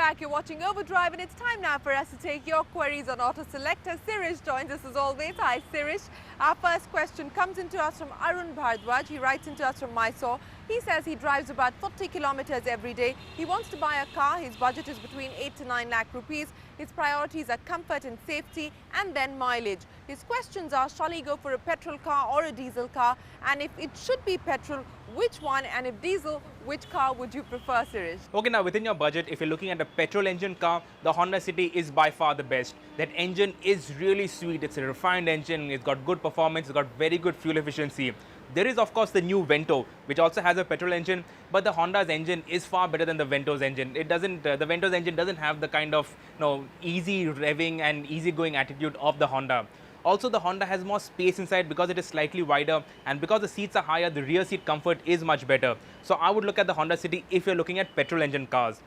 back. You're watching Overdrive, and it's time now for us to take your queries on Auto Selector. Sirish joins us as always. Hi, Sirish. Our first question comes into us from Arun Bhardwaj. He writes into us from Mysore. He says he drives about 40 kilometers every day. He wants to buy a car. His budget is between 8 to 9 lakh rupees. His priorities are comfort and safety, and then mileage. His questions are, shall he go for a petrol car or a diesel car? And if it should be petrol, which one? And if diesel, which car would you prefer, Sirish? Okay, now within your budget, if you're looking at a petrol engine car, the Honda City is by far the best. That engine is really sweet. It's a refined engine. It's got good performance. It's got very good fuel efficiency. There is, of course, the new Vento, which also has a petrol engine, but the Honda's engine is far better than the Vento's engine. It doesn't, the Vento's engine doesn't have the kind of, easy revving and easygoing attitude of the Honda. Also, the Honda has more space inside because it is slightly wider, and because the seats are higher, the rear seat comfort is much better. So I would look at the Honda City if you're looking at petrol engine cars.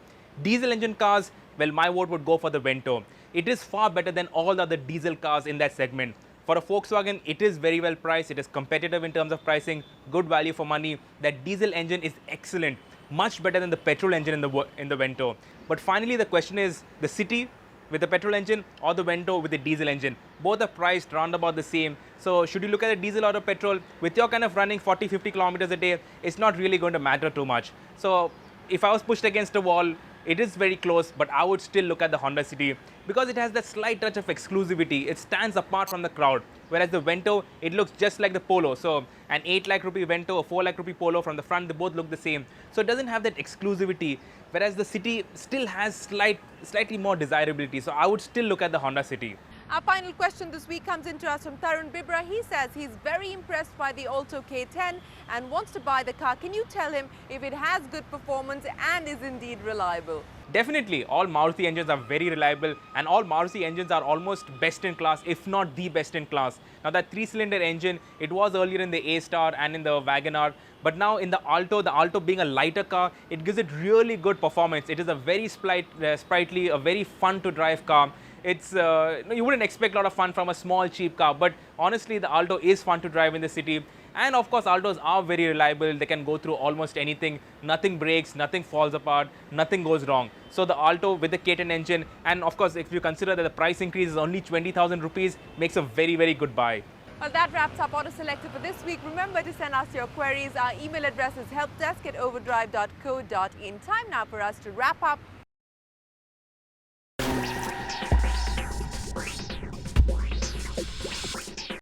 Diesel engine cars, well, my vote would go for the Vento. It is far better than all the other diesel cars in that segment. For a Volkswagen, it is very well priced. It is competitive in terms of pricing, good value for money. That diesel engine is excellent, much better than the petrol engine in the Vento. But finally, the question is the City with the petrol engine or the Vento with the diesel engine. Both are priced round about the same. So should you look at the diesel or the petrol? With your kind of running 40-50 kilometers a day, it's not really going to matter too much. So if I was pushed against a wall, it is very close, but I would still look at the Honda City because it has that slight touch of exclusivity. It stands apart from the crowd. Whereas the Vento, it looks just like the Polo. So an 8 lakh rupee Vento, a 4 lakh rupee Polo from the front, they both look the same. So it doesn't have that exclusivity. Whereas the City still has slightly more desirability. So I would still look at the Honda City. Our final question this week comes into us from Tarun Bibra. He says he's very impressed by the Alto K10 and wants to buy the car. Can you tell him if it has good performance and is indeed reliable? Definitely, all Maruti engines are very reliable, and all Maruti engines are almost best in class, if not the best in class. Now that 3-cylinder engine, it was earlier in the A-Star and in the Wagon R, but now in the Alto being a lighter car, it gives it really good performance. It is a very sprightly, a very fun to drive car. It's you wouldn't expect a lot of fun from a small cheap car, but honestly the Alto is fun to drive in the city. And of course, Altos are very reliable. They can go through almost anything. Nothing breaks, nothing falls apart, nothing goes wrong. So the Alto with the K10 engine, and of course, if you consider that the price increase is only 20,000 rupees, makes a very, very good buy. Well, that wraps up Auto Selector for this week. Remember to send us your queries. Our email address is helpdesk@overdrive.co.in. Time now for us to wrap up